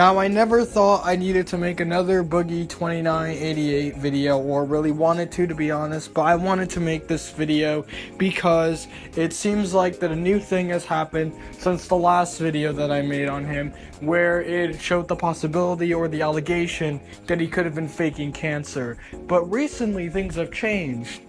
Now, I never thought I needed to make another Boogie2988 video, or really wanted to be honest, but I wanted to make this video because it seems like that a new thing has happened since the last video that I made on him, where it showed the possibility or the allegation that he could have been faking cancer. But recently, things have changed.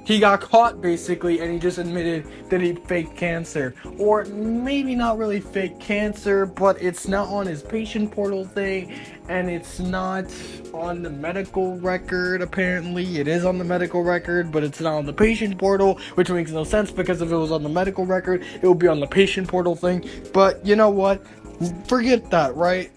He got caught, basically, and he just admitted that he faked cancer. Or maybe not really fake cancer, but it's not on his patient portal thing, and it's not on the medical record, apparently. It is on the medical record, but it's not on the patient portal, which makes no sense, because if it was on the medical record, it would be on the patient portal thing. But you know what? Forget that, right?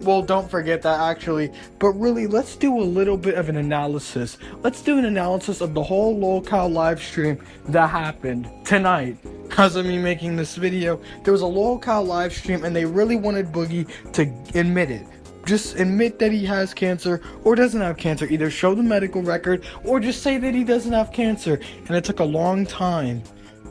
Well, don't forget that, actually. But really, let's do a little bit of an analysis. Let's do an analysis of the whole locale live stream that happened tonight. Because of me making this video, there was a locale live stream, and they really wanted Boogie to admit it. Just admit that he has cancer or doesn't have cancer. Either show the medical record or just say that he doesn't have cancer. And it took a long time.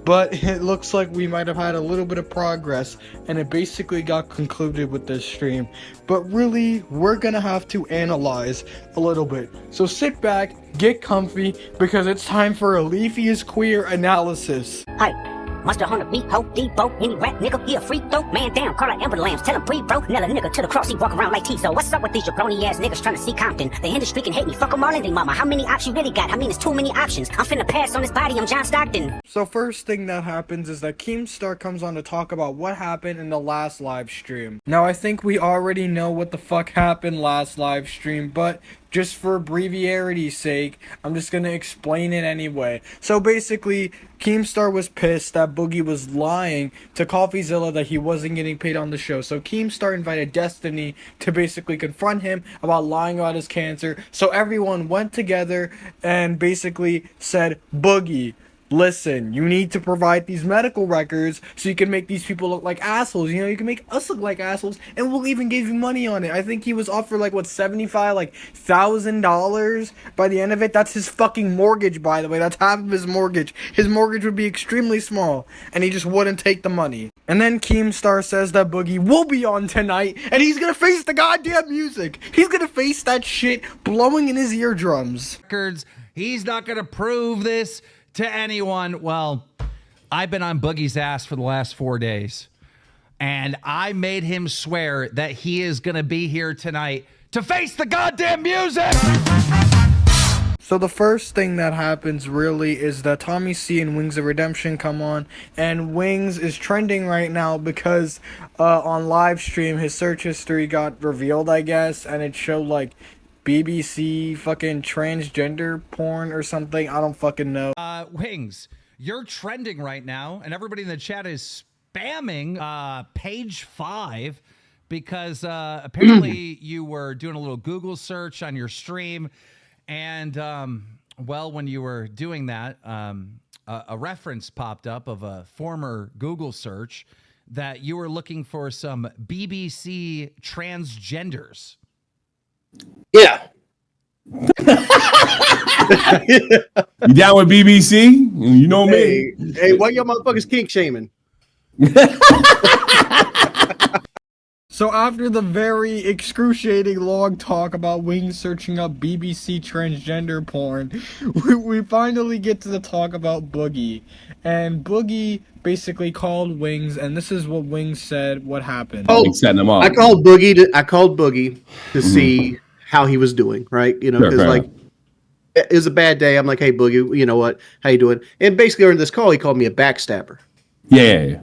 But it looks like we might have had a little bit of progress, and it basically got concluded with this stream. But really, we're gonna have to analyze a little bit. So sit back, get comfy, because it's time for a Leafy is Queer analysis. Hi. Monster Hunter, me, ho, Debo, any rat nigga, he a freak though. Man down, call out Amber Lambs, tell him breathe, bro. Nail a nigga to the cross, he walk around like T-So. What's up with these jabroni ass niggas trying to see Compton? The industry can hate me, fuck them all in they mama. How many options you really got? I mean, it's too many options. I'm finna pass on this body, I'm John Stockton. So first thing that happens is that Keemstar comes on to talk about what happened in the last live stream. Now, I think we already know what the fuck happened last live stream, but just for abbreviarity's sake, I'm just gonna explain it anyway. So basically, Keemstar was pissed that Boogie was lying to CoffeeZilla that he wasn't getting paid on the show. So Keemstar invited Destiny to basically confront him about lying about his cancer. So everyone went together and basically said, Boogie, listen, you need to provide these medical records so you can make these people look like assholes. You know, you can make us look like assholes, and we'll even give you money on it. I think he was offered like, what, $75,000 by the end of it. That's his fucking mortgage, by the way. That's half of his mortgage. His mortgage would be extremely small, and he just wouldn't take the money. And then Keemstar says that Boogie will be on tonight, and he's gonna face the goddamn music. He's gonna face that shit blowing in his eardrums. He's not gonna prove this to anyone. Well, I've been on Boogie's ass for the last 4 days, and I made him swear that he is going to be here tonight to face the goddamn music. So the first thing that happens really is that Tommy C and Wings of Redemption come on, and Wings is trending right now because on live stream his search history got revealed, I guess, and it showed like BBC fucking transgender porn or something. I don't fucking know. Wings, you're trending right now, and everybody in the chat is spamming page 5 because apparently you were doing a little Google search on your stream, and well, when you were doing that, a reference popped up of a former Google search that you were looking for some BBC transgenders. Yeah. You down with BBC? You know me. Hey, why y'all motherfuckers kink shaming? So after the very excruciating long talk about Wings searching up BBC transgender porn, we finally get to the talk about Boogie. And Boogie basically called Wings, and this is what Wings said what happened. Setting him up. I called Boogie to see how he was doing, right? You know, because like it was a bad day. I'm like, hey Boogie, you know what? How you doing? And basically during this call, he called me a backstabber. Yeah.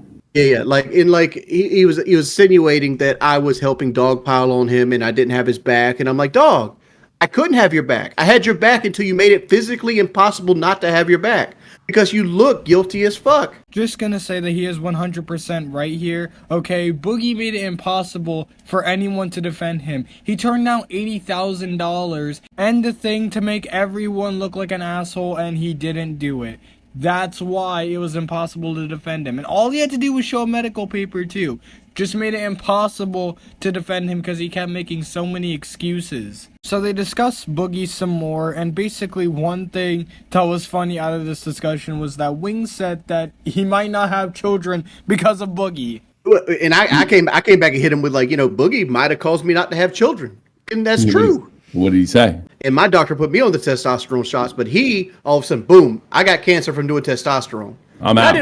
Like he was insinuating that I was helping dogpile on him and I didn't have his back. And I'm like, dog, I couldn't have your back. I had your back until you made it physically impossible not to have your back. Because you look guilty as fuck. Just gonna say that he is 100% right here. Okay, Boogie made it impossible for anyone to defend him. He turned down $80,000 and the thing to make everyone look like an asshole, and he didn't do it. That's why it was impossible to defend him. And all he had to do was show a medical paper too. Just made it impossible to defend him because he kept making so many excuses. So they discussed Boogie some more, and basically one thing that was funny out of this discussion was that Wings said that he might not have children because of Boogie. And I came back and hit him with like, Boogie might have caused me not to have children, and that's true. What did he say? And my doctor put me on the testosterone shots, but he all of a sudden, boom, I got cancer from doing testosterone. I'm out.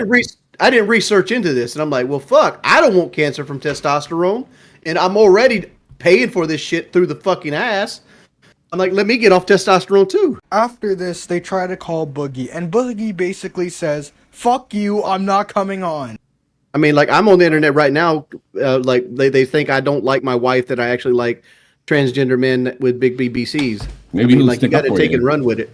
I didn't research into this, and I'm like, well, fuck, I don't want cancer from testosterone, and I'm already paying for this shit through the fucking ass. I'm like, let me get off testosterone too. After this, they try to call Boogie, and Boogie basically says, "Fuck you, I'm not coming on." I mean, like, I'm on the internet right now. Like, they think I don't like my wife, that I actually like transgender men with big BBCs. Maybe I mean, like, you got to take and run with it.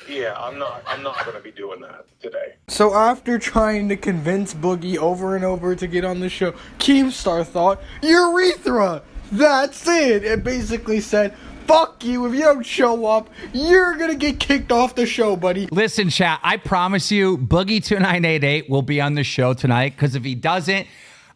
Yeah, I'm not going to be doing that today. So after trying to convince Boogie over and over to get on the show, Keemstar thought, urethra! That's it! It basically said, fuck you, if you don't show up, you're gonna get kicked off the show, buddy. Listen, chat, I promise you, Boogie2988 will be on the show tonight, because if he doesn't,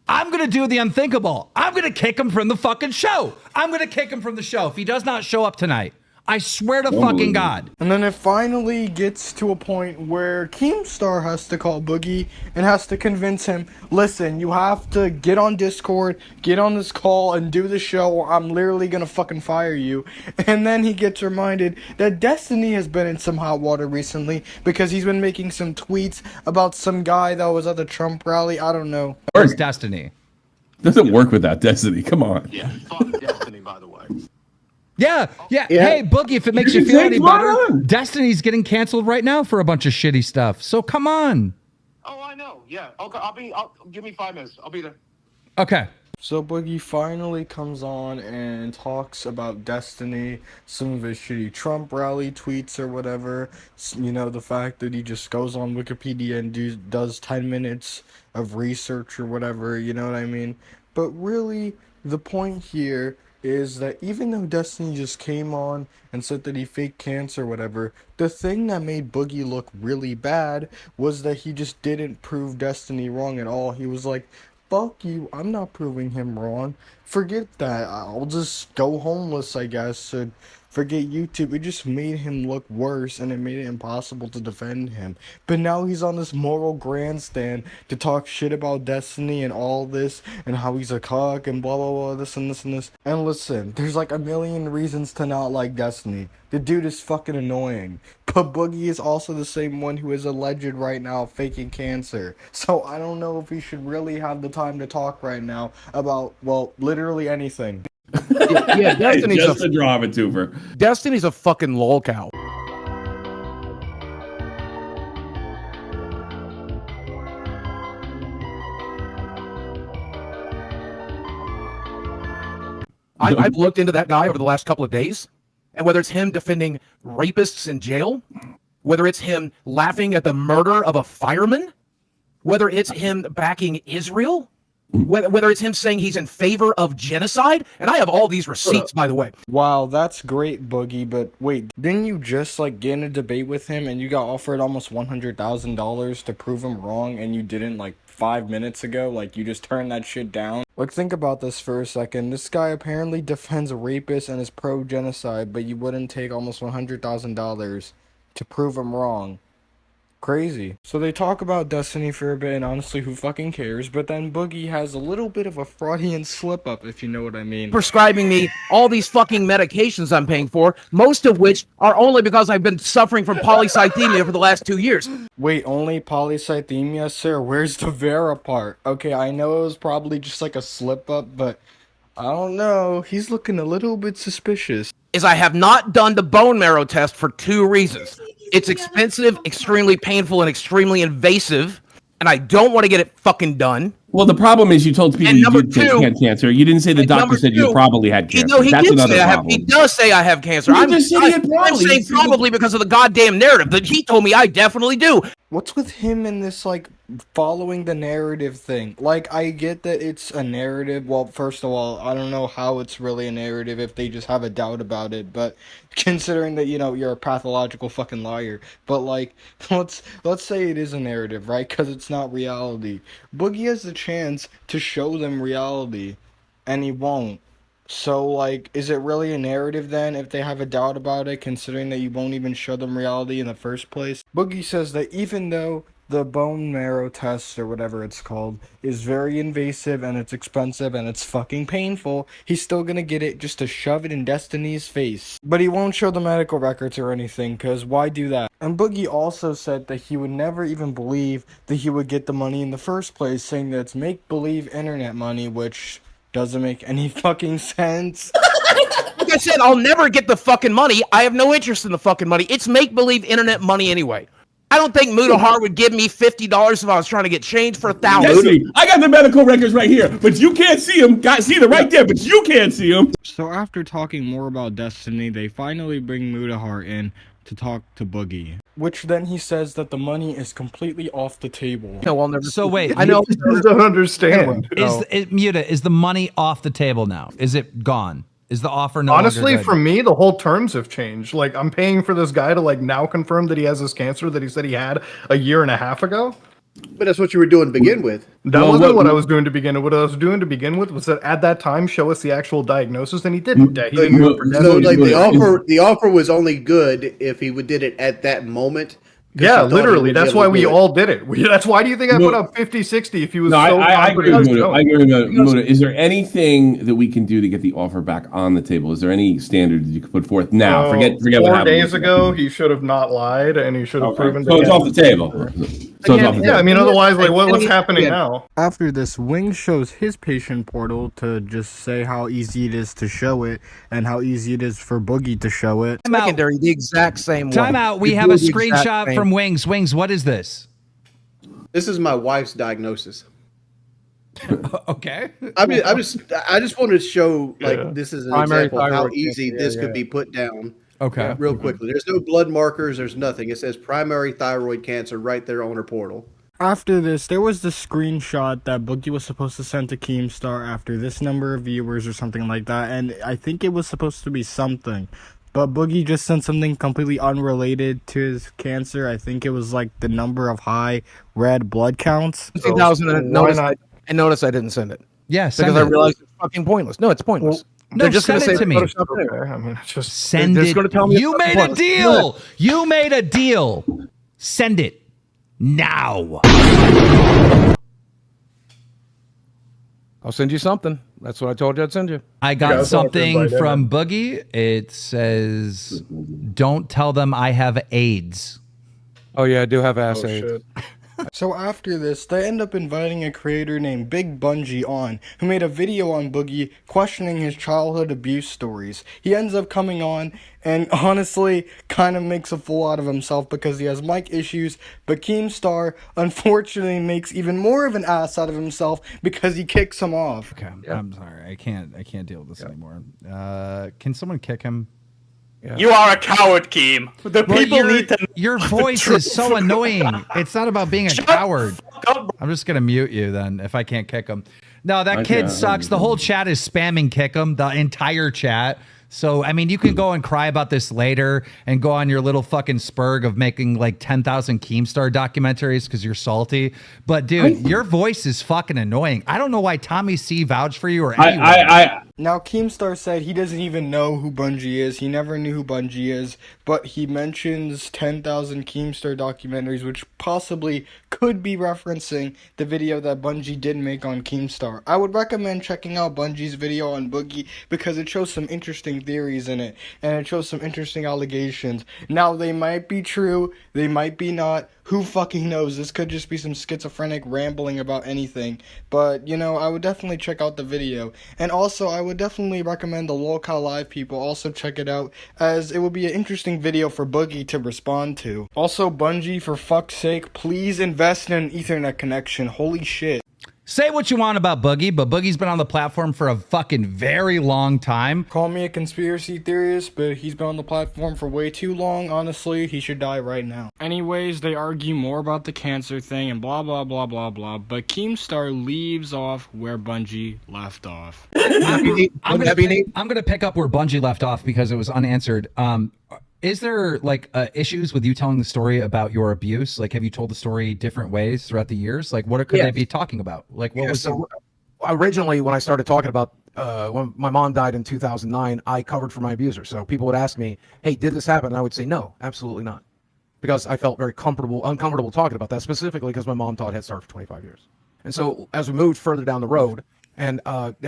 I'm going to do the unthinkable. I'm going to kick him from the fucking show. I'm going to kick him from the show if he does not show up tonight. I swear to fucking God. And then it finally gets to a point where Keemstar has to call Boogie and has to convince him, listen, you have to get on Discord, get on this call, and do the show, or I'm literally gonna fucking fire you. And then he gets reminded that Destiny has been in some hot water recently because he's been making some tweets about some guy that was at the Trump rally. I don't know. Where's Destiny? Doesn't work without Destiny. Come on. Yeah, fuck Destiny, by the way. Yeah. Hey, Boogie, if it makes you feel any better, Destiny's getting canceled right now for a bunch of shitty stuff. So come on. Oh, I know. Yeah. Okay. Give me 5 minutes. I'll be there. Okay. So Boogie finally comes on and talks about Destiny, some of his shitty Trump rally tweets or whatever. The fact that he just goes on Wikipedia and does 10 minutes of research or whatever, you know what I mean? But really, the point here is that even though Destiny just came on and said that he faked cancer or whatever, the thing that made Boogie look really bad was that he just didn't prove Destiny wrong at all. He was like, fuck you, I'm not proving him wrong. Forget that, I'll just go homeless, I guess, and forget YouTube. It just made him look worse, and it made it impossible to defend him. But now he's on this moral grandstand to talk shit about Destiny and all this, and how he's a cuck, and blah blah blah, this and this and this. And listen, there's like a million reasons to not like Destiny. The dude is fucking annoying. But Boogie is also the same one who is alleged right now faking cancer. So I don't know if he should really have the time to talk right now about, well, literally anything. Yeah, Destiny's Just a drama tuber. Destiny's a fucking lolcow. I've looked into that guy over the last couple of days, and whether it's him defending rapists in jail, whether it's him laughing at the murder of a fireman, whether it's him backing Israel, whether it's him saying he's in favor of genocide, and I have all these receipts, by the way. Wow, that's great, Boogie, but wait, didn't you just, get in a debate with him and you got offered almost $100,000 to prove him wrong and you didn't, 5 minutes ago? You just turned that shit down? Think about this for a second. This guy apparently defends rapists and is pro-genocide, but you wouldn't take almost $100,000 to prove him wrong. Crazy. So they talk about Destiny for a bit, and honestly, who fucking cares? But then Boogie has a little bit of a Freudian slip-up, if you know what I mean. Prescribing me all these fucking medications I'm paying for, most of which are only because I've been suffering from polycythemia for the last 2 years. Wait, only polycythemia, sir? Where's the Vera part? Okay, I know it was probably just a slip-up, but I don't know. He's looking a little bit suspicious. Is I have not done the bone marrow test for 2 reasons. It's expensive, extremely painful, and extremely invasive, and I don't want to get it fucking done. Well, the problem is you told people you did have cancer. You didn't say the doctor said you probably had cancer. No, he That's did another say problem. he does say I have cancer. I'm saying probably because of the goddamn narrative that he told me I definitely do. What's with him and this, following the narrative thing? I get that it's a narrative. Well, first of all, I don't know how it's really a narrative if they just have a doubt about it, but considering that, you're a pathological fucking liar. But, let's say it is a narrative, right? Because it's not reality. Boogie has the chance to show them reality, and he won't. So, is it really a narrative then if they have a doubt about it, considering that you won't even show them reality in the first place? Boogie says that even though the bone marrow test or whatever it's called is very invasive and it's expensive and it's fucking painful, he's still gonna get it just to shove it in Destiny's face. But he won't show the medical records or anything, cause why do that? And Boogie also said that he would never even believe that he would get the money in the first place, saying that it's make-believe internet money, which doesn't make any fucking sense. Like I said, I'll never get the fucking money. I have no interest in the fucking money. It's make-believe internet money anyway. I don't think Mudahar would give me $50 if I was trying to get change for $1,000. I got the medical records right here, but you can't see them. See them right there, but you can't see them. So after talking more about Destiny, they finally bring Mudahar in to talk to Boogie, which then he says that the money is completely off the table. No, I'll never. So wait, I know. I don't understand. Is the money off the table now? Is it gone? Is the offer no Honestly, longer good? for me, the whole terms have changed. Like, I'm paying for this guy to like now confirm that he has this cancer that he said he had a year and a half ago. But that's what you were doing to begin with. That wasn't what I was doing to begin with. What I was doing to begin with was that at that time show us the actual diagnosis, and he didn't. He didn't do it for So like the offer was only good if he did it at that moment. Yeah, literally. That's why we all did it. That's why do you think I put up 50, 60 if he was so I agree confident? with Muda. I agree with Muda. Is there anything that we can do to get the offer back on the table? Is there any standard that you could put forth now? Forget what happened. 4 days ago, he should have not lied, and he should have proven. So it's off the table. So it's off the table. Yeah, I mean, otherwise, like, what's happening now? After this, Wing shows his patient portal to just say how easy it is to show it and how easy it is for Boogie to show it. Secondary, the exact same way. Time out. We have a screenshot from Wings. Wings, what is this? This is my wife's diagnosis. Okay. I just wanted to show like this is an Primary example of how thyroid easy cancer, this could be put down. Okay. Real quickly. There's no blood markers. There's nothing. It says primary thyroid cancer right there on her portal. After this, there was the screenshot that Boogie was supposed to send to Keemstar after this number of viewers or something like that, and I think it was supposed to be something. But Boogie just sent something completely unrelated to his cancer. I think it was like the number of high red blood counts. 2000 and notice I didn't send it. Yes, because I realized it's fucking pointless. No, it's pointless. No, just send it to me. I mean, it's just Send it. You made a deal. You made a deal. Send it now. I'll send you something. That's what I told you I'd send you. I got something from Boogie. It says, "Don't tell them I have AIDS." Oh yeah, I do have ass AIDS. shit. So after this, they end up inviting a creator named Big Bungie on, who made a video on Boogie questioning his childhood abuse stories. He ends up coming on and honestly kind of makes a fool out of himself because he has mic issues, but Keemstar unfortunately makes even more of an ass out of himself because he kicks him off. Okay, I'm sorry. I can't deal with this anymore. Can someone kick him? Yeah. You are a coward, Keem. The people need to. Your voice is so annoying. It's not about being a coward. I'm just gonna mute you then if I can't kick him. No, that kid sucks. The whole chat is spamming kick him. The entire chat. So, I mean, you can go and cry about this later and go on your little fucking spurg of making like 10,000 Keemstar documentaries because you're salty. But, dude, your voice is fucking annoying. I don't know why Tommy C vouched for you or anyone. Now, Keemstar said he doesn't even know who Bungie is. He never knew who Bungie is. But he mentions 10,000 Keemstar documentaries, which possibly could be referencing the video that Bungie did make on Keemstar. I would recommend checking out Bungie's video on Boogie because it shows some interesting theories in it, and it shows some interesting allegations. Now, they might be true, they might be not. Who fucking knows? This could just be some schizophrenic rambling about anything. But, you know, I would definitely check out the video. And also, I would definitely recommend the Lolcow Live people also check it out, as it would be an interesting video for Boogie to respond to. Also, Bungie, for fuck's sake, please invest in an Ethernet connection. Holy shit. Say what you want about Boogie, but Boogie's been on the platform for a fucking very long time. Call me a conspiracy theorist, but he's been on the platform for way too long. Honestly, he should die right now. Anyways, they argue more about the cancer thing and blah blah blah blah blah, but Keemstar leaves off where Bungie left off. I'm gonna pick up where Bungie left off because it was unanswered. Is there like issues with you telling the story about your abuse? Like, have you told the story different ways throughout the years? Like, what could they be talking about? Like, what was originally when I started talking about when my mom died in 2009, I covered for my abuser. So people would ask me, "Hey, did this happen?" And I would say, "No, absolutely not." because I felt very uncomfortable talking about that, specifically because my mom taught Head Start for 25 years. And so as we moved further down the road, and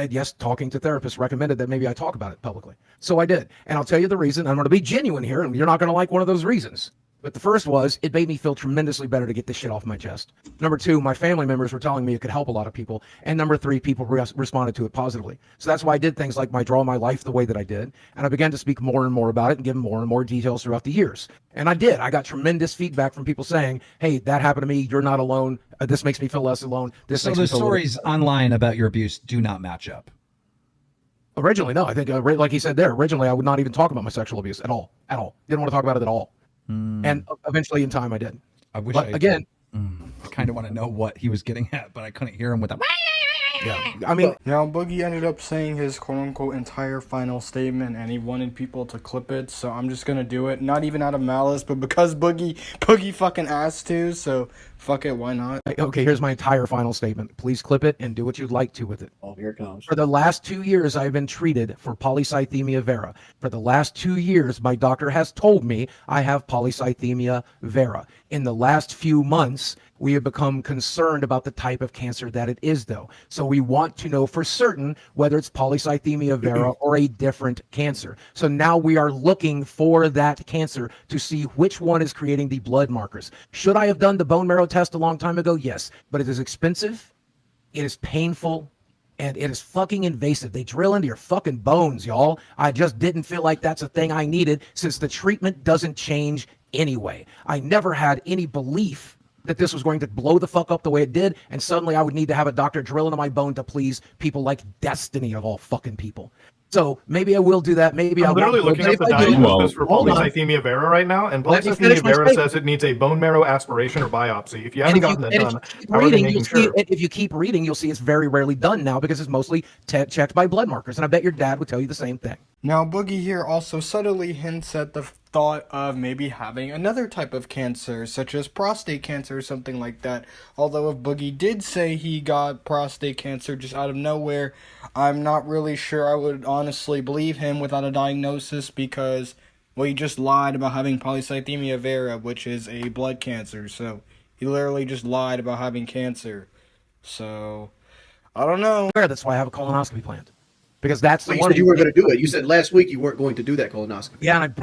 yes, talking to therapists recommended that maybe I talk about it publicly. So I did. And I'll tell you the reason. I'm going to be genuine here, and you're not going to like one of those reasons. But the first was, it made me feel tremendously better to get this shit off my chest. Number two, my family members were telling me it could help a lot of people. And number three, people responded to it positively. So that's why I did things like draw my life the way that I did. And I began to speak more and more about it and give more and more details throughout the years. And I did. I got tremendous feedback from people saying, hey, that happened to me. You're not alone. This makes me feel less alone. So the stories online about your abuse do not match up. Originally, no. I think, like he said there, originally I would not even talk about my sexual abuse at all. At all. Didn't want to talk about it at all. And eventually in time I did. I wish but again, I kind of want to know what he was getting at, but I couldn't hear him with that. Yeah, I mean, now Boogie ended up saying his quote-unquote entire final statement, and he wanted people to clip it, so I'm just gonna do it, not even out of malice, but because Boogie fucking asked to, so fuck it, why not? Okay, here's my entire final statement. Please clip it and do what you'd like to with it. Oh, here it comes. For the last 2 years, I've been treated for polycythemia vera. For the last 2 years, my doctor has told me I have polycythemia vera. In the last few months, we have become concerned about the type of cancer that it is, though. So we want to know for certain whether it's polycythemia vera or a different cancer. So now we are looking for that cancer to see which one is creating the blood markers. Should I have done the bone marrow test a long time ago? Yes, but it is expensive, it is painful, and it is fucking invasive. They drill into your fucking bones, y'all. I just didn't feel like that's a thing I needed, since the treatment doesn't change anyway. I never had any belief that this was going to blow the fuck up the way it did, and suddenly I would need to have a doctor drill into my bone to please people like Destiny of all fucking people. So maybe I will do that. Maybe I'm literally looking at the diagnosis for polycythemia vera right now, and polycythemia vera says it needs a bone marrow aspiration or biopsy. If you haven't gotten that done, if you keep reading, you'll see it's very rarely done now because it's mostly checked by blood markers, and I bet your dad would tell you the same thing. Now, Boogie here also subtly hints at the thought of maybe having another type of cancer, such as prostate cancer or something like that. Although if Boogie did say he got prostate cancer just out of nowhere, I'm not really sure I would honestly believe him without a diagnosis because, well, he just lied about having polycythemia vera, which is a blood cancer. So he literally just lied about having cancer. So I don't know. That's why I have a colonoscopy planned. Because that's the one. You said you were going to do it. You said last week you weren't going to do that colonoscopy. Yeah, and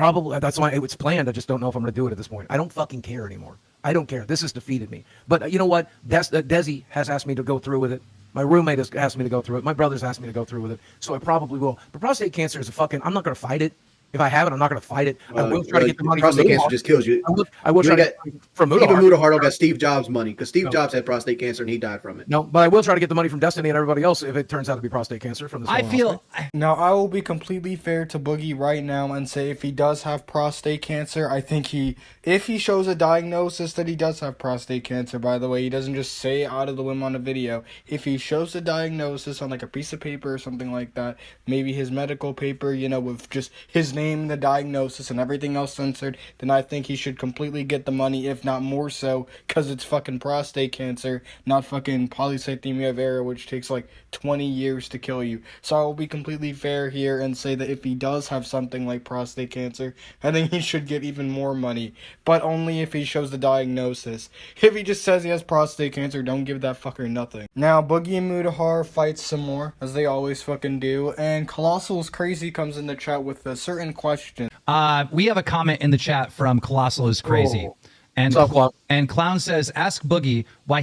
that's why it's planned. I just don't know if I'm going to do it at this point. I don't fucking care anymore. I don't care. This has defeated me. But you know what? Desi has asked me to go through with it. My roommate has asked me to go through it. My brother's asked me to go through with it. So I probably will. But prostate cancer is I'm not going to fight it. If I have it, I'm not going to fight it. I will try to get the money. Prostate cancer just kills you. I will try to get from Mudahar. Even Mudahar got Steve Jobs money because Steve Jobs had prostate cancer and he died from it. No, but I will try to get the money from Destiny and everybody else if it turns out to be prostate cancer from this. Now I will be completely fair to Boogie right now and say if he does have prostate cancer, I think if he shows a diagnosis that he does have prostate cancer, by the way, he doesn't just say out of the whim on a video. If he shows a diagnosis on like a piece of paper or something like that, maybe his medical paper, with just his name and the diagnosis and everything else censored, then I think he should completely get the money, if not more so, because it's fucking prostate cancer, not fucking polycythemia vera, which takes like 20 years to kill you. So I will be completely fair here and say that if he does have something like prostate cancer, I think he should get even more money, but only if he shows the diagnosis. If he just says he has prostate cancer, don't give that fucker nothing. Now, Boogie and Mudahar fight some more, as they always fucking do, and Colossal's Crazy comes in the chat with a certain question. We have a comment in the chat from Colossal is Crazy. And Clown says, ask Boogie why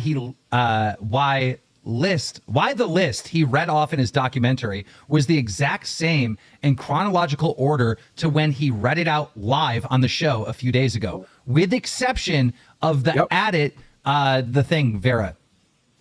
the list he read off in his documentary was the exact same in chronological order to when he read it out live on the show a few days ago, with exception of the added the thing, Vera.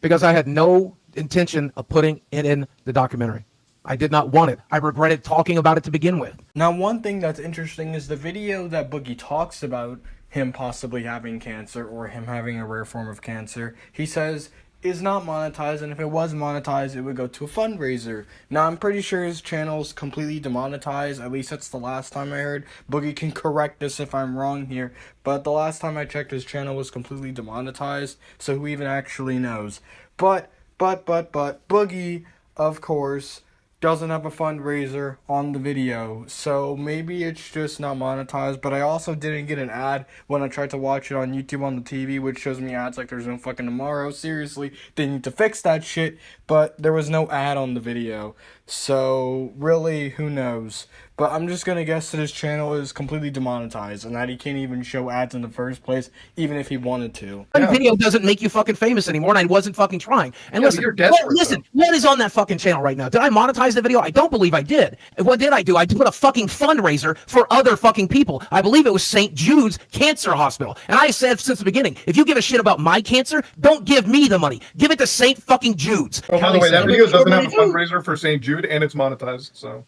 Because I had no intention of putting it in the documentary. I did not want it. I regretted talking about it to begin with. Now, one thing that's interesting is the video that Boogie talks about him possibly having cancer or him having a rare form of cancer, he says is not monetized, and if it was monetized, it would go to a fundraiser. Now, I'm pretty sure his channel's completely demonetized, at least that's the last time I heard. Boogie can correct this if I'm wrong here, but the last time I checked, his channel was completely demonetized, so who even actually knows? But Boogie, of course, doesn't have a fundraiser on the video, so maybe it's just not monetized. But I also didn't get an ad when I tried to watch it on YouTube on the TV, which shows me ads like there's no fucking tomorrow. Seriously, they need to fix that shit. But there was no ad on the video, so really, who knows? But I'm just gonna guess that his channel is completely demonetized and that he can't even show ads in the first place, even if he wanted to. One video doesn't make you fucking famous anymore, and I wasn't fucking trying. And listen, you're desperate, listen, what is on that fucking channel right now? Did I monetize the video? I don't believe I did. And what did I do? I put a fucking fundraiser for other fucking people. I believe it was St. Jude's Cancer Hospital. And I said since the beginning, if you give a shit about my cancer, don't give me the money. Give it to St. fucking Jude's. Oh, by the way, that video doesn't have a fundraiser for St. Jude, and it's monetized. So,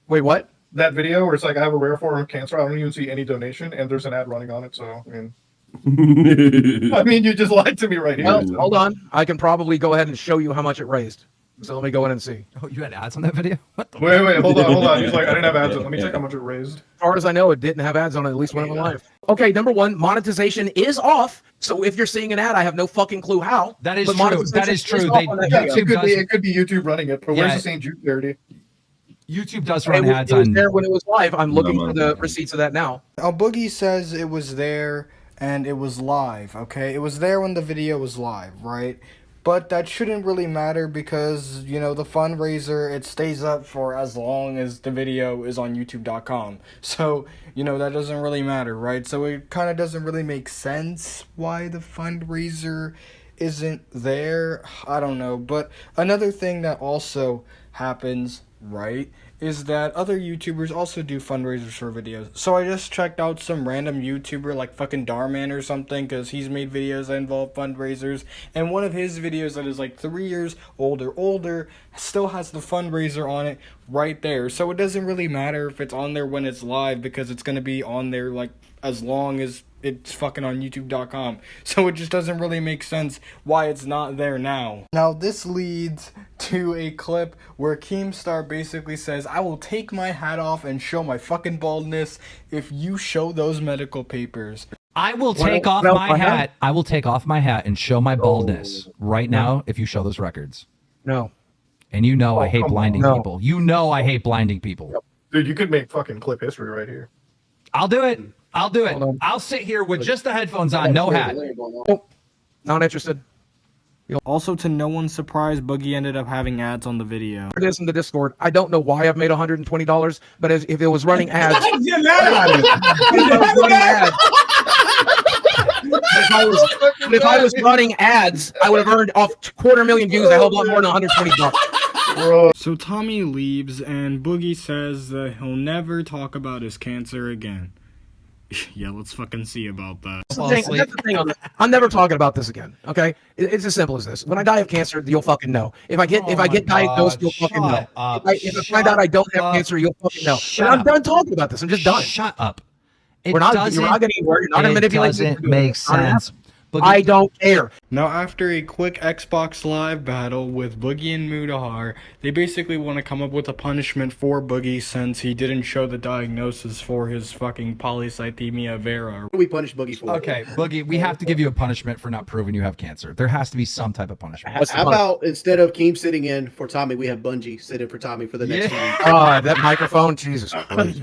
wait, what? That video where it's like I have a rare form of cancer, I don't even see any donation, and there's an ad running on it. So, I mean, you just lied to me right here. Well, hold on. I can probably go ahead and show you how much it raised. So let me go in and see. Oh, you had ads on that video? What the Wait, hold on. He's like, I didn't have ads on it. Let me check how much it raised. As far as I know, it didn't have ads on it, at least one in my life. Okay, number one, monetization is off. So if you're seeing an ad, I have no fucking clue how. That is true. That is true. It could be YouTube running it, but where's the St. Jude charity? YouTube does run ads it was on there when it was live. I'm looking for the receipts of that now. Boogie says it was there and it was live, okay? It was there when the video was live, right? But that shouldn't really matter because, you know, the fundraiser, it stays up for as long as the video is on youtube.com. So, you know, that doesn't really matter, right? So it kind of doesn't really make sense why the fundraiser isn't there. I don't know. But another thing that also happens, right, is that other YouTubers also do fundraisers for videos. So I just checked out some random YouTuber like fucking Darman or something, because he's made videos that involve fundraisers, and one of his videos that is like 3 years older still has the fundraiser on it right there. So it doesn't really matter if it's on there when it's live, because it's going to be on there like as long as it's fucking on youtube.com. So it just doesn't really make sense why it's not there now. Now this leads to a clip where Keemstar basically says, I will take my hat off and show my fucking baldness if you show those medical papers. I will take off my hat. I will take off my hat and show my baldness right now if you show those records. No. And you know I hate blinding people. You know I hate blinding people. Dude, you could make fucking clip history right here. I'll do it. I'll do it. I'll sit here with just the headphones on, no hat. Nope. Not interested. Also, to no one's surprise, Boogie ended up having ads on the video. It is in the Discord. I don't know why I've made $120, but if it was running ads, if I was running ads, I would have earned off 250,000 views. I held a lot more than $120. So Tommy leaves, and Boogie says that he'll never talk about his cancer again. Yeah, let's fucking see about that. That's the thing on this. I'm never talking about this again. Okay, it's as simple as this. When I die of cancer, you'll fucking know. If I get diagnosed, you'll fucking know. If I find out I don't have cancer, you'll fucking know. But I'm done talking about this. I'm just done. Shut up. You're not getting anywhere. You're not manipulating. It doesn't make sense. I don't care. Now, after a quick Xbox Live battle with Boogie and Mudahar, they basically want to come up with a punishment for Boogie since he didn't show the diagnosis for his fucking polycythemia vera. We punish Boogie for Okay, Boogie, we have to give you a punishment for not proving you have cancer. There has to be some type of punishment. How about instead of Keem sitting in for Tommy, we have Bungie sit in for Tommy for the next week? That microphone, Jesus Christ.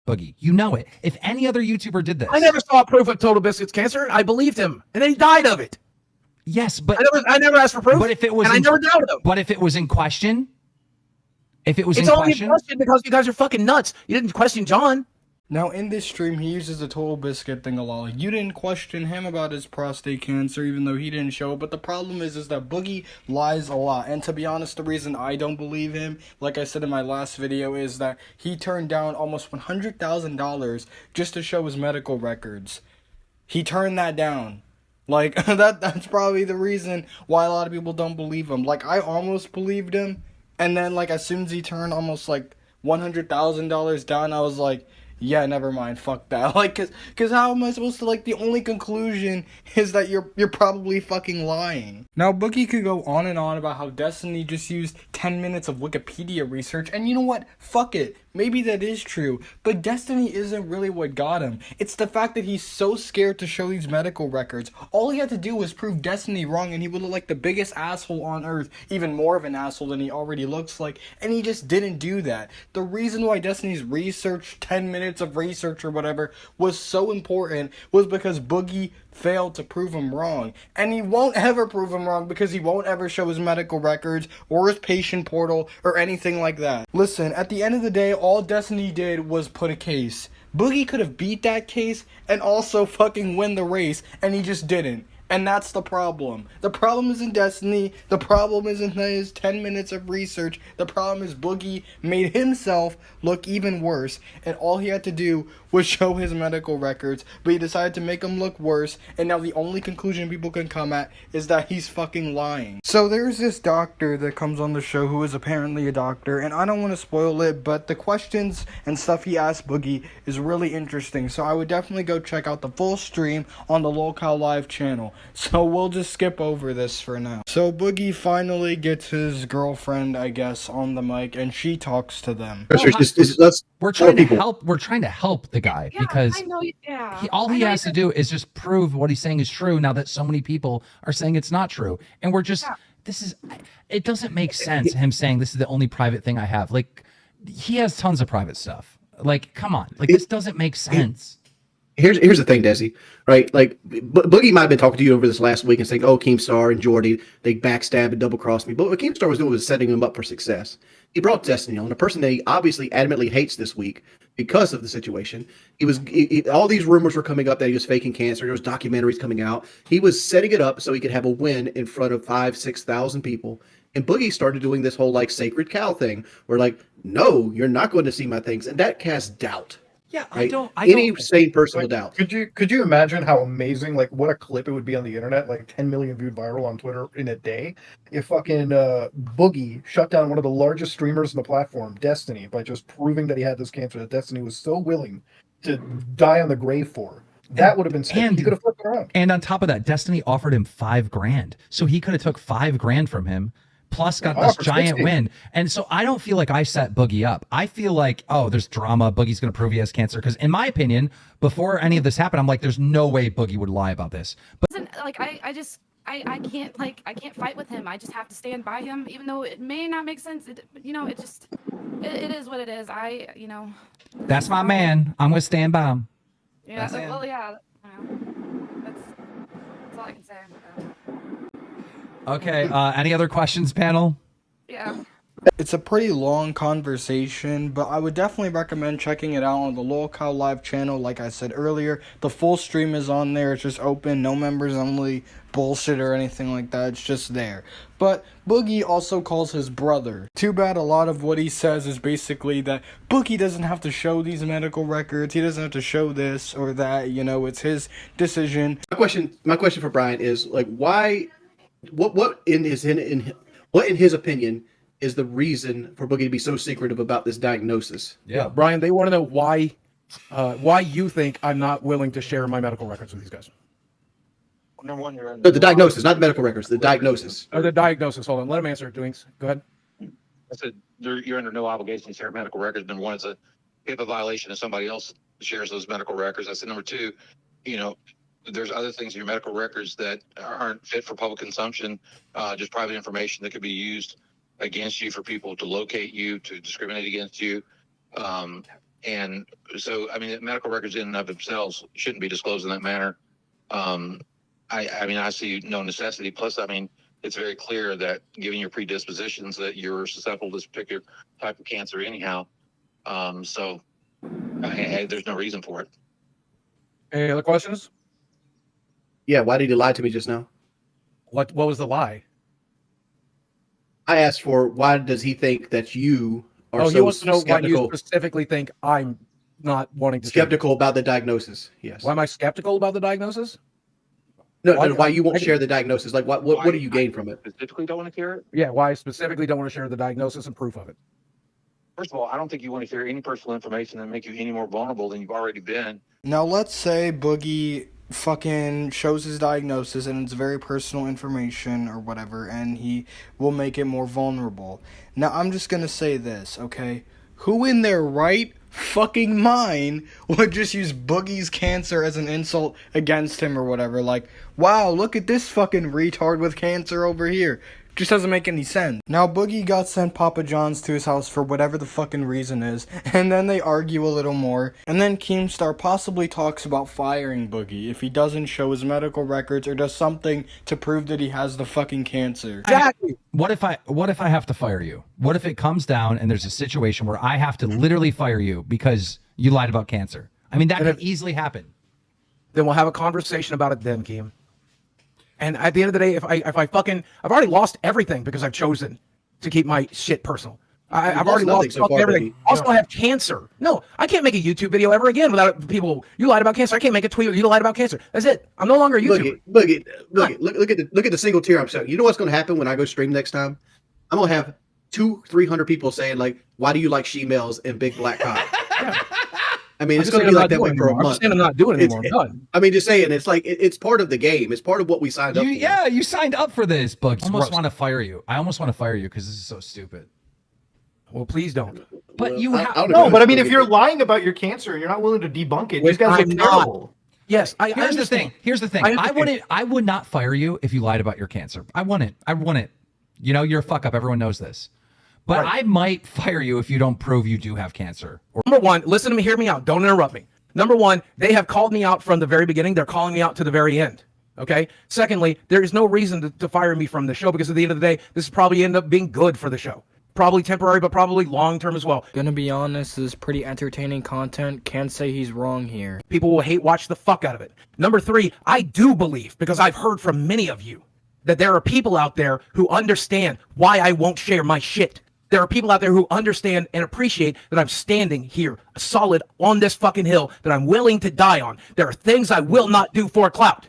Boogie, you know it. If any other YouTuber did this, I never saw proof of Total Biscuit's cancer. I believed him, and then he died of it. Yes, but I never asked for proof. But if it was, I never doubted him. But if it was in question, it's only in question because you guys are fucking nuts. You didn't question John. Now, in this stream, he uses the Total Biscuit thing a lot. Like, you didn't question him about his prostate cancer, even though he didn't show it. But the problem is that Boogie lies a lot. And to be honest, the reason I don't believe him, like I said in my last video, is that he turned down almost $100,000 just to show his medical records. He turned that down. Like, that's probably the reason why a lot of people don't believe him. Like, I almost believed him. And then, like, as soon as he turned almost, like, $100,000 down, I was like, yeah, never mind, fuck that. Like, cause how am I supposed to, like, the only conclusion is that you're probably fucking lying. Now, Boogie could go on and on about how Destiny just used 10 minutes of Wikipedia research, and you know what? Fuck it. maybe that is true, but Destiny isn't really what got him. It's the fact that he's so scared to show these medical records. All he had to do was prove Destiny wrong and he would look like the biggest asshole on earth, even more of an asshole than he already looks like, and he just didn't do that. The reason why Destiny's research, 10 minutes of research or whatever, was so important was because Boogie failed to prove him wrong. And he won't ever prove him wrong because he won't ever show his medical records or his patient portal or anything like that. Listen, at the end of the day, all Destiny did was put a case. Boogie could have beat that case and also fucking win the race, and he just didn't. And that's the problem. The problem isn't Destiny. The problem isn't his 10 minutes of research. The problem is Boogie made himself look even worse. And all he had to do was show his medical records. But he decided to make them look worse. And now the only conclusion people can come at is that he's fucking lying. So there's this doctor that comes on the show who is apparently a doctor. And I don't want to spoil it, but the questions and stuff he asked Boogie is really interesting. So I would definitely go check out the full stream on the Lolcow Live channel. So we'll just skip over this for now. So Boogie finally gets his girlfriend, I guess, on the mic, and she talks to them. We're trying to help. We're trying to help the guy because I know, all he has to do is just prove what he's saying is true. Now that so many people are saying it's not true, and we're just it doesn't make sense. Him saying this is the only private thing I have. Like, he has tons of private stuff. Like, come on, like this doesn't make sense. Here's the thing, Desi, right? Like, Boogie might have been talking to you over this last week and saying, oh, Keemstar and Jordy, they backstabbed and double-crossed me. But what Keemstar was doing was setting him up for success. He brought Destiny on, a person that he obviously adamantly hates this week because of the situation. All these rumors were coming up that he was faking cancer. There was documentaries coming out. He was setting it up so he could have a win in front of 5,000-6,000 people. And Boogie started doing this whole, like, sacred cow thing where, like, no, you're not going to see my things. And that casts doubt. Yeah, right? Any sane person will doubt. Could you imagine how amazing, like, what a clip it would be on the internet, like 10 million viewed viral on Twitter in a day, if fucking Boogie shut down one of the largest streamers on the platform, Destiny, by just proving that he had this cancer that Destiny was so willing to die on the grave for. That would have been sick. And he could have flipped around. And on top of that, Destiny offered him $5,000, so he could have took $5,000 from him. Plus got this giant win. And so I don't feel like I set Boogie up. I feel like, oh, there's drama. Boogie's going to prove he has cancer. Because in my opinion, before any of this happened, I'm like, there's no way Boogie would lie about this. But like, I can't fight with him. I just have to stand by him, even though it may not make sense. It is what it is. That's my man. I'm going to stand by him. Yeah. Well, yeah. That's all I can say. Okay, any other questions, panel? Yeah. It's a pretty long conversation, but I would definitely recommend checking it out on the Lolcow Live channel. Like I said earlier, the full stream is on there. It's just open, no members only bullshit or anything like that. It's just there. But Boogie also calls his brother. Too bad a lot of what he says is basically that Boogie doesn't have to show these medical records. He doesn't have to show this or that. It's his decision. My question for Brian is, like, why... What in his opinion is the reason for Boogie to be so secretive about this diagnosis? Yeah, Brian, they want to know why you think I'm not willing to share my medical records with these guys. Number one, No, the diagnosis, not the medical records. The diagnosis. Oh, the diagnosis. Hold on, let him answer. Doings, go ahead. I said you're under no obligation to share medical records. Number one, it's a HIPAA violation if somebody else shares those medical records. I said number two, there's other things in your medical records that aren't fit for public consumption, just private information that could be used against you for people to locate you, to discriminate against you. And so, medical records in and of themselves shouldn't be disclosed in that manner. I see no necessity. Plus, it's very clear that given your predispositions that you're susceptible to this particular type of cancer anyhow. So there's no reason for it. Any other questions? Yeah, why did he lie to me just now? What was the lie? I asked for why does he think that you are he so wants to know skeptical? why you specifically think I'm not wanting to skeptical about the diagnosis. Yes. Why am I skeptical about the diagnosis? No, why you won't share the diagnosis? Like, what do you gain from it? Specifically don't want to share it? Yeah, why I specifically don't want to share the diagnosis and proof of it. First of all, I don't think you want to share any personal information that make you any more vulnerable than you've already been. Now, let's say Boogie fucking shows his diagnosis and it's very personal information or whatever, and he will make it more vulnerable. Now, I'm just gonna say this, okay? who in their right fucking mind would just use Boogie's cancer as an insult against him or whatever? Like, wow, look at this fucking retard with cancer over here. Just doesn't make any sense. Now, Boogie got sent Papa John's to his house for whatever the fucking reason is, and then they argue a little more, and then Keemstar possibly talks about firing Boogie if he doesn't show his medical records or does something to prove that he has the fucking cancer. Exactly. What if I have to fire you? What if it comes down and there's a situation where I have to literally fire you because you lied about cancer? I mean, that could easily happen. Then we'll have a conversation about it then, Keem. And at the end of the day, if I've already lost everything because I've chosen to keep my shit personal. I've already lost everything. Also, I have cancer. No, I can't make a YouTube video ever again without people. You lied about cancer. I can't make a tweet. You lied about cancer. That's it. I'm no longer a YouTuber. Look at the single tier I'm saying. You know what's going to happen when I go stream next time? I'm going to have 200-300 people saying like, "Why do you like she-males and big black cock?" I mean, it's going to be like that way for a month. I'm not doing it anymore. I'm done. I mean, just saying, it's like it's part of the game. It's part of what we signed up for. Yeah, you signed up for this, but I almost want to fire you. I almost want to fire you because this is so stupid. Well, please don't. But you have no. But I mean, if you're lying about your cancer and you're not willing to debunk it, these guys are terrible. Yes, Here's the thing. Here's the thing. I would not fire you if you lied about your cancer. I wouldn't. You know, you're a fuck up. Everyone knows this. But I might fire you if you don't prove you do have cancer. Number one, listen to me, hear me out. Don't interrupt me. Number one, they have called me out from the very beginning. They're calling me out to the very end. Okay? Secondly, there is no reason to fire me from the show because at the end of the day, this probably end up being good for the show. Probably temporary, but probably long-term as well. Gonna be honest, this is pretty entertaining content. Can't say he's wrong here. People will hate watch the fuck out of it. Number three, I do believe, because I've heard from many of you, that there are people out there who understand why I won't share my shit. There are people out there who understand and appreciate that I'm standing here solid on this fucking hill that I'm willing to die on. There are things I will not do for clout.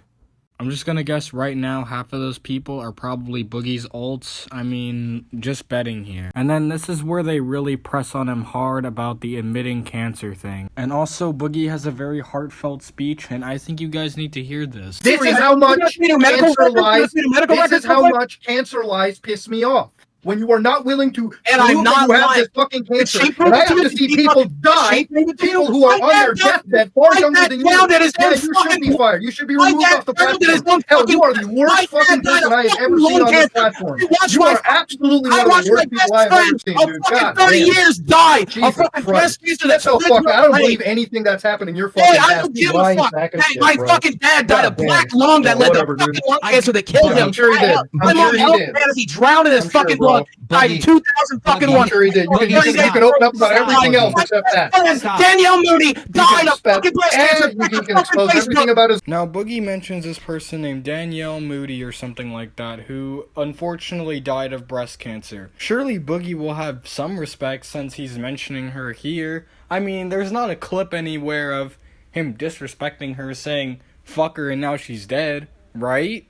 I'm just gonna guess right now half of those people are probably Boogie's ults. I mean, just betting here. And then this is where they really press on him hard about the admitting cancer thing. And also, Boogie has a very heartfelt speech, and I think you guys need to hear this. This is how much cancer lies. This is how much cancer lies piss me off. When you are not willing to and I'm not you have this fucking cancer, and I have to see people die, people who are on their deathbed far younger than you. Yeah, you should be fired. You should be removed off the platform. Hell, you are the worst fucking person I have ever seen on this platform. You are absolutely one of the worst people I have ever seen, dude. God 30 years die. Jesus Christ. That's so fuck. I don't believe anything that's happened in your fucking ass. I don't give a fuck. My fucking dad died of black lung that led to fucking lung cancer that killed him. I'm sure he did. I'm sure he did. He drowned in his fucking blood. Died in 2001. I'm sure he did. You can open up about everything else except that. Danielle Mooney died of fucking breast cancer. You can expose everything about his. Now, Boogie mentions this person named Danielle Moody or something like that, who unfortunately died of breast cancer. Surely Boogie will have some respect since he's mentioning her here. I mean, there's not a clip anywhere of him disrespecting her, saying, fuck her and now she's dead, right?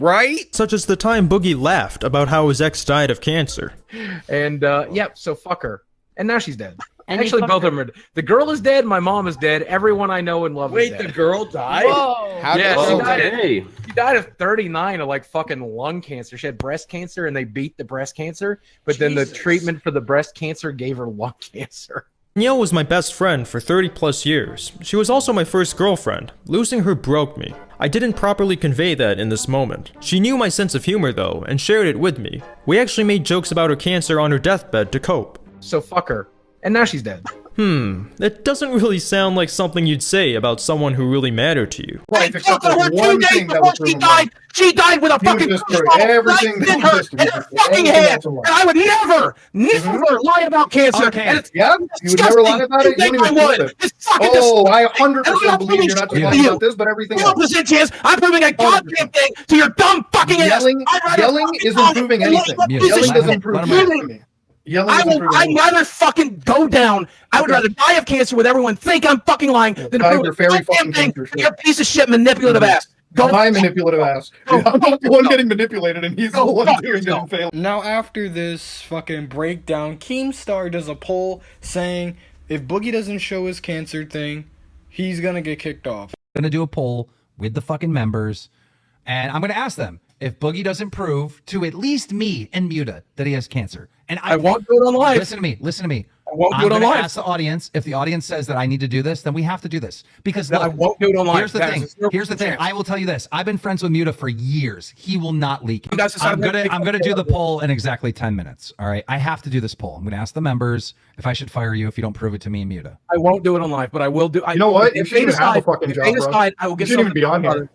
Right? Such as the time Boogie laughed about how his ex died of cancer. And, so fuck her. And now she's dead. And actually, both of them are dead. The girl is dead, my mom is dead, everyone I know and love is dead. Wait, the girl died? Whoa. She died of 39 of, like, fucking lung cancer. She had breast cancer, and they beat the breast cancer, but then the treatment for the breast cancer gave her lung cancer. Danielle was my best friend for 30 plus years. She was also my first girlfriend. Losing her broke me. I didn't properly convey that in this moment. She knew my sense of humor though, and shared it with me. We actually made jokes about her cancer on her deathbed to cope. So fuck her. And now she's dead. That doesn't really sound like something you'd say about someone who really mattered to you. I talked to her 2 days before she died. She died with a fucking everything in her fucking head. And I would never lie about cancer. Okay. Yeah, you would never lie about it. You don't even prove it. Oh, I 100% believe you're not talking about this, but everything else. 100% chance I'm proving a goddamn thing to your dumb fucking ass. Yelling isn't proving anything. Yelling doesn't prove anything to me. I'd rather fucking go down. I would rather die of cancer with everyone think I'm fucking lying than prove a goddamn thing to your piece of shit manipulative ass. My manipulative ass. I'm not the one getting manipulated, and he's the one doing it and failing. Now, after this fucking breakdown, Keemstar does a poll saying if Boogie doesn't show his cancer thing, he's gonna get kicked off. I'm gonna do a poll with the fucking members, and I'm gonna ask them if Boogie doesn't prove to at least me and Muta that he has cancer. And I won't do it on live. Listen to me. won't do I'm it on going to live. ask the audience. If the audience says that I need to do this, then we have to do this. Because No, look, I won't do it on live. Here's the That thing. is a 0% Here's the thing. chance. I will tell you this. I've been friends with Muta for years. He will not leak. You guys I'm decided gonna do the poll in exactly 10 minutes. All right. I have to do this poll. I'm gonna ask the members if I should fire you if you don't prove it to me and Muta. I won't do it on live, but I will do. You know what? If You shouldn't even have a fucking if job, they bro. decide, I will You get shouldn't something even be on here.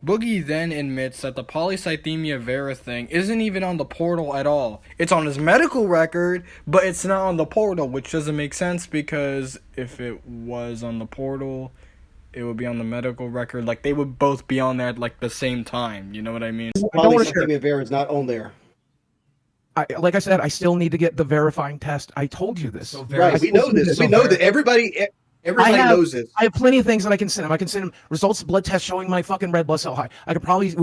Boogie then admits that the polycythemia vera thing isn't even on the portal at all. It's on his medical record, but it's not on the portal, which doesn't make sense because if it was on the portal, it would be on the medical record. Like, they would both be on there at, like, the same time. You know what I mean? Polycythemia vera is not on there. Like I said, I still need to get the verifying test. I told you this. Right, we know this. We know that everybody knows this. I have plenty of things that I can send him. I can send him results of blood tests showing my fucking red blood cell high. We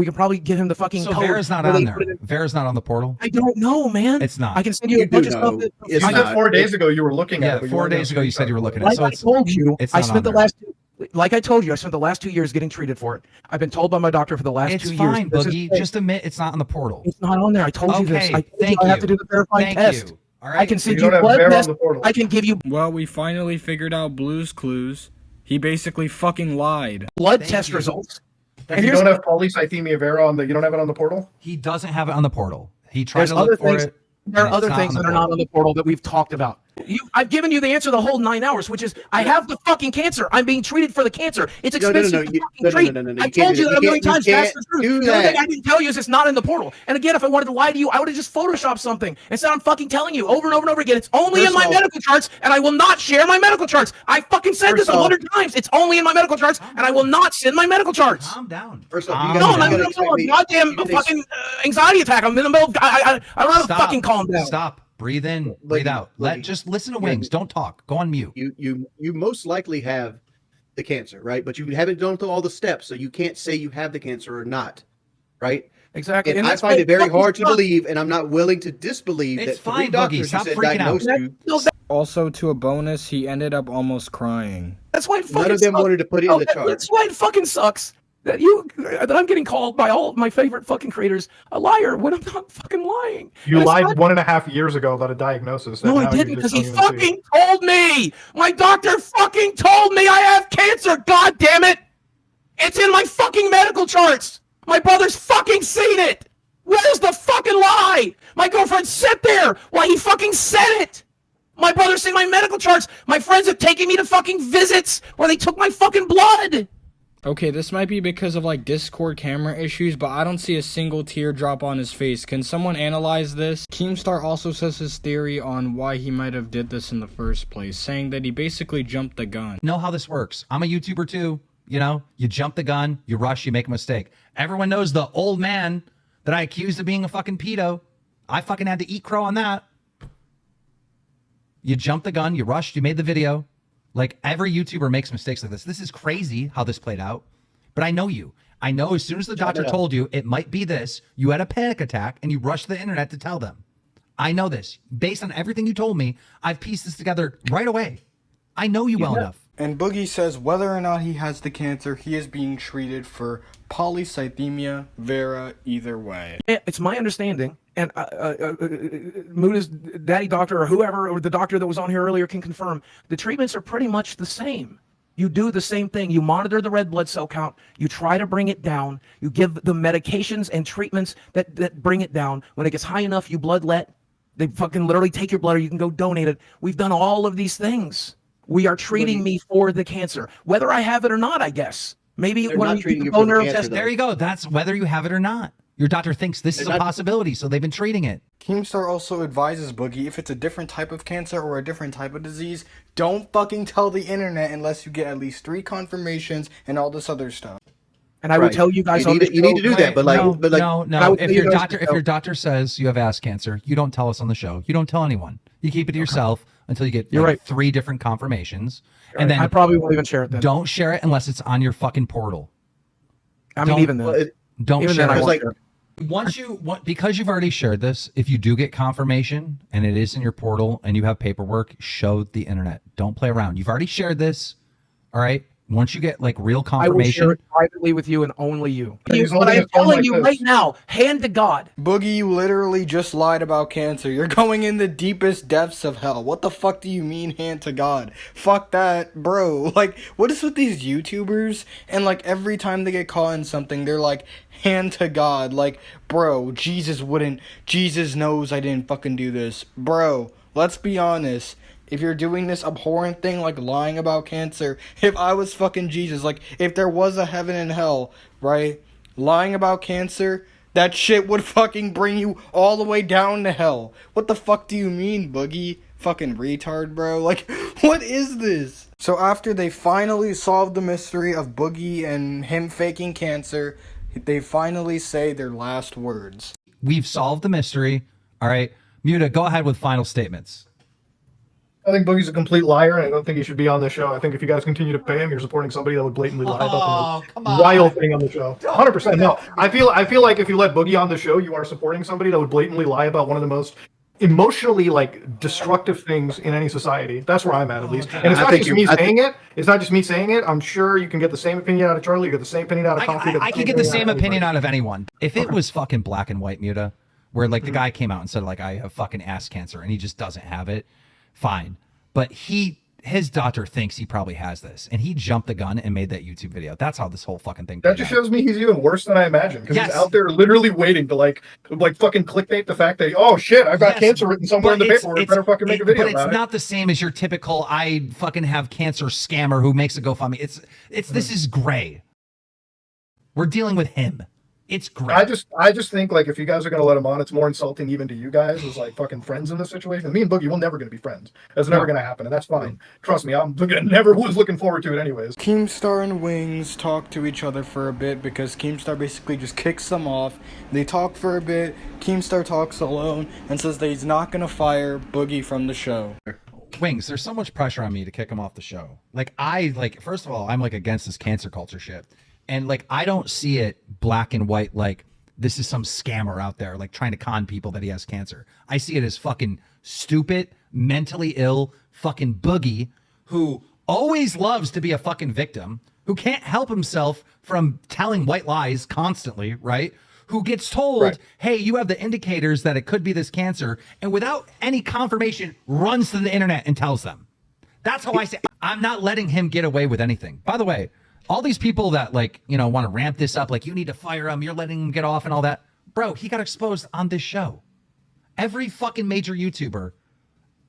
could probably get him the fucking So code. Vera's not on there. Vera's not on the portal. I don't know, man. It's not. I can send you a bunch of stuff. You said 4 days ago you were looking at it. Yeah, 4 days ago you said you were looking at it. Like So I it's, told you, it's I not spent on the there. last. Like I told you, I spent the last 2 years getting treated for it. I've been told by my doctor for the last 2 It's years. fine, this is Boogie. fake. Just admit it's not on the portal. It's not on there. I told you this. Okay, I told thank you I have you. to do the verifying Thank test. you. All right. I can send You you don't have blood Vera on tests. the portal. I can give you Well, we finally figured out Blue's Clues. He basically fucking lied. blood Thank test you. results. If And you here's don't have polycythemia vera on the, you don't have it on the portal? He doesn't have it on the portal. He tried there's to other look for things. it. There are and it's other not things on that the are not portal. on the portal that we've talked about. I've given you the answer the whole 9 hours, which is I have the fucking cancer. I'm being treated for the cancer. It's No, no, no, expensive no, to you- fucking no, no, treat. no, no, no, I you can't told do you that. that a You million can't- times. you That's the can't truth. do The only thing that. I didn't tell you is it's not in the portal. And again, if I wanted to lie to you, I would have just photoshopped something. Instead, I'm fucking telling you over and over and over again. It's only First in my of all- medical charts, and I will not share my medical charts. I fucking said First this off- 100 times. It's only in my medical charts, and I will not send my medical charts. Calm down. First off, Calm you No, guys down. I'm in gotta the middle of a expect me- goddamn you gotta fucking anxiety attack. I'm in the middle of. I'd rather Stop. fucking calm down. Stop. Breathe in. Breathe out. Just listen to Wings. Don't talk. Go on mute. You most likely have the cancer, right? But you haven't gone through all the steps, so you can't say you have the cancer or not, right? Exactly. And I that's find why it very fucking hard to sucks. believe, and I'm not willing to disbelieve It's that three fine, Boogie. doctors who Stop said freaking out. diagnosed you. No, Also, to a bonus, he ended up almost crying. that's why it fucking None of them sucks. wanted to put it in the chart. That's why it fucking sucks that I'm getting called by all of my favorite fucking creators a liar when I'm not fucking lying. You And it's lied not- 1.5 years ago about a diagnosis. No, and I now you didn't just because he don't even see it. fucking told me. My doctor fucking told me I have cancer. God damn it! It's in my fucking medical charts. My brother's fucking seen it. Where's the fucking lie? My girlfriend sat there while he fucking said it. My brother's seen my medical charts. My friends have taken me to fucking visits where they took my fucking blood. Okay, this might be because of like Discord camera issues, but I don't see a single teardrop on his face. Can someone analyze this? Keemstar also says his theory on why he might have did this in the first place, saying that he basically jumped the gun. Know how this works. I'm a YouTuber too. You know, you jump the gun, you rush, you make a mistake. Everyone knows the old man that I accused of being a fucking pedo. I fucking had to eat crow on that. You jumped the gun, you rushed, you made the video. Like, every YouTuber makes mistakes like this. This is crazy how this played out. But I know you. I know as soon as the doctor told you it might be this, you had a panic attack and you rushed to the internet to tell them. I know this. Based on everything you told me, I've pieced this together right away. I know you well enough. And Boogie says whether or not he has the cancer, he is being treated for polycythemia vera either way. It's my understanding, and Muda's daddy doctor or whoever, or the doctor that was on here earlier can confirm, the treatments are pretty much the same. You do the same thing. You monitor the red blood cell count. You try to bring it down. You give the medications and treatments that bring it down. When it gets high enough, you bloodlet. They fucking literally take your blood, or you can go donate it. We've done all of these things. We are treating me for the cancer, whether I have it or not, I guess. Maybe They're when not we treating do you the for bone the marrow cancer, test, though. There you go. That's whether you have it or not. Your doctor thinks this is a possibility, so they've been treating it. Keemstar also advises Boogie if it's a different type of cancer or a different type of disease, don't fucking tell the internet unless you get at least 3 confirmations and all this other stuff. and I would tell you guys on the you need to do that, but like, no. I would If tell your you guys doctor, to if know. your doctor says you have ass cancer, you don't tell us on the show. You don't tell anyone. You keep it to yourself until you get You're right. 3 different confirmations, and then I probably won't even share it then. don't share it unless it's on your fucking portal. I mean, don't- even then. Don't Even share then, I it. won't share it. Because you've already shared this, if you do get confirmation and it is in your portal and you have paperwork, show the internet. Don't play around. You've already shared this. All right. once you get like real I will confirmation, share it privately with you and only you. He's But holding I'm his phone telling like you this. right now, hand to God. Boogie, you literally just lied about cancer. You're going in the deepest depths of hell. What the fuck do you mean, hand to God? Fuck that, bro. Like, what is with these YouTubers? And, like, every time they get caught in something, they're like, hand to God. Like, bro, Jesus knows I didn't fucking do this. Bro, let's be honest. If you're doing this abhorrent thing like lying about cancer, if I was fucking Jesus, like, if there was a heaven and hell, right? Lying about cancer, that shit would fucking bring you all the way down to hell. What the fuck do you mean, Boogie? Fucking retard, bro. Like, what is this? So after they finally solved the mystery of Boogie and him faking cancer, they finally say their last words. we've solved the mystery. All right, Muta, go ahead with final statements. I think Boogie's a complete liar, and I don't think he should be on the show. I think if you guys continue to pay him, you're supporting somebody that would blatantly lie about the most wild thing on the show. 100%. No, I feel like if you let Boogie on the show, you are supporting somebody that would blatantly lie about one of the most emotionally like destructive things in any society. That's where I'm at least. And it's not just me saying it. It's not just me saying it. I'm sure you can get the same opinion out of Charlie. You get the same opinion out of Coffee. I can get the same opinion out of anyone. If it was fucking black and white, Muta, where like the guy came out and said like I have fucking ass cancer and he just doesn't have it, fine. But his doctor thinks he probably has this, and he jumped the gun and made that YouTube video. That's how this whole fucking thing. That just shows me he's even worse than I imagined, because he's out there literally waiting to like fucking clickbait the fact that, oh shit, I've got cancer written somewhere in the paperwork. Better fucking make a video about it. But it's not the same as your typical I fucking have cancer scammer who makes a GoFundMe. This is gray. We're dealing with him. It's great. I just think like if you guys are gonna let him on, it's more insulting even to you guys as like fucking friends in this situation. Me and Boogie, we're never gonna be friends. That's never gonna happen, and that's fine. Trust me, I'm never was looking forward to it anyways. Keemstar and Wings talk to each other for a bit because Keemstar basically just kicks them off. They talk for a bit. Keemstar talks alone and says that he's not gonna fire Boogie from the show. Wings, there's so much pressure on me to kick him off the show. First of all, I'm like against this cancer culture shit. And like, I don't see it black and white like this is some scammer out there like trying to con people that he has cancer. I see it as fucking stupid, mentally ill, fucking Boogie who always loves to be a fucking victim, who can't help himself from telling white lies constantly, right? Who gets told, hey, you have the indicators that it could be this cancer, and without any confirmation runs to the internet and tells them. That's how I say I'm not letting him get away with anything. By the way, all these people that like, you know, want to ramp this up, like you need to fire him, you're letting him get off and all that. Bro, he got exposed on this show. Every fucking major YouTuber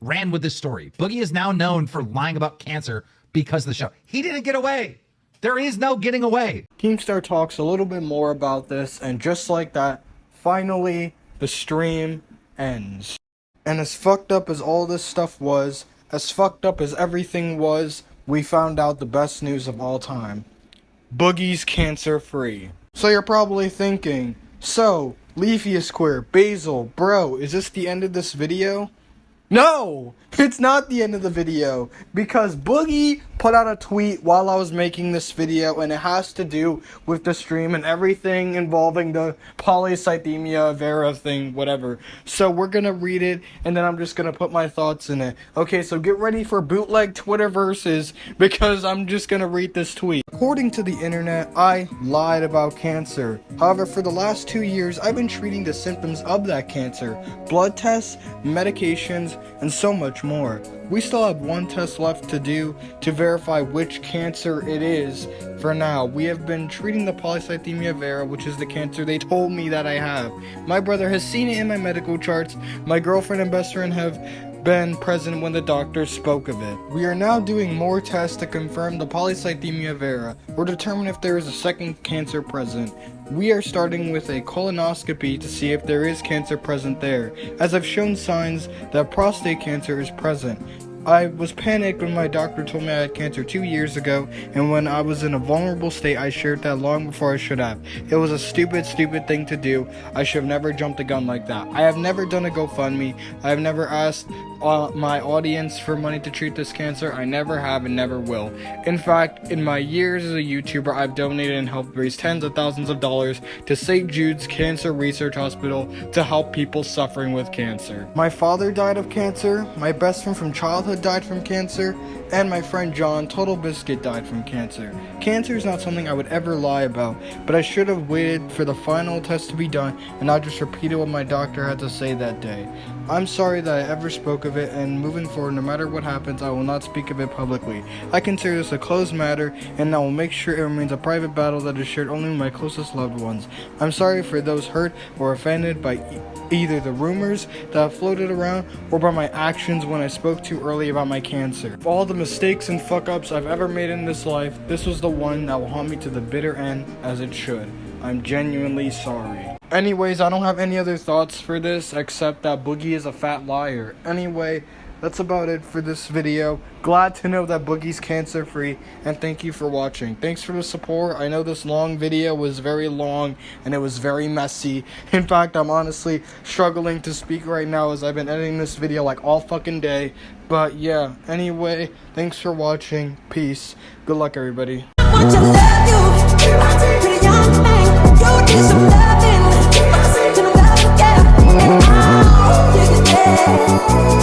ran with this story. Boogie is now known for lying about cancer because of the show. He didn't get away. There is no getting away. Keemstar talks a little bit more about this, and just like that, finally, the stream ends. And as fucked up as all this stuff was, as fucked up as everything was, we found out the best news of all time. Boogie's cancer-free. So you're probably thinking, so, Leafy Square, Basil, bro, is this the end of this video? No! It's not the end of the video, because Boogie put out a tweet while I was making this video, and it has to do with the stream and everything involving the polycythemia vera thing, whatever. So we're gonna read it, and then I'm just gonna put my thoughts in it. Okay, so get ready for bootleg Twitter verses, because I'm just gonna read this tweet. According to the internet, I lied about cancer. However, for the last 2 years, I've been treating the symptoms of that cancer. Blood tests, medications, and so much more. We still have one test left to do to verify which cancer it is. For now, we have been treating the polycythemia vera, which is the cancer they told me that I have. My brother has seen it in my medical charts. My girlfriend and best friend have been present when the doctor spoke of it. We are now doing more tests to confirm the polycythemia vera or determine if there is a second cancer present. We are starting with a colonoscopy to see if there is cancer present there, as I've shown signs that prostate cancer is present. I was panicked when my doctor told me I had cancer 2 years ago, and when I was in a vulnerable state, I shared that long before I should have. It was a stupid thing to do. I should have never jumped the gun like that. I have never done a GoFundMe. I have never asked my audience for money to treat this cancer. I never have and never will. In fact, in my years as a YouTuber, I've donated and helped raise tens of thousands of dollars to St. Jude's Cancer Research Hospital to help people suffering with cancer. My father died of cancer, my best friend from childhood died from cancer, and my friend John, Total Biscuit, died from cancer. Cancer is not something I would ever lie about, but I should have waited for the final test to be done and not just repeated what my doctor had to say that day. I'm sorry that I ever spoke of it, and moving forward, no matter what happens, I will not speak of it publicly. I consider this a closed matter, and I will make sure it remains a private battle that is shared only with my closest loved ones. I'm sorry for those hurt or offended by either the rumors that have floated around or by my actions when I spoke too early about my cancer. Of all the mistakes and fuck-ups I've ever made in this life, this was the one that will haunt me to the bitter end, as it should. I'm genuinely sorry. Anyways, I don't have any other thoughts for this except that Boogie is a fat liar. Anyway, that's about it for this video. Glad to know that Boogie's cancer free, and thank you for watching. Thanks for the support. I know this long video was very long and it was very messy. In fact, I'm honestly struggling to speak right now as I've been editing this video like all fucking day. But yeah, anyway, thanks for watching. Peace. Good luck, everybody.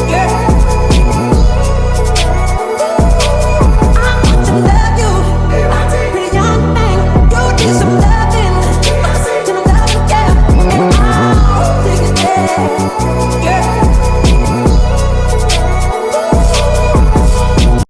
Yeah.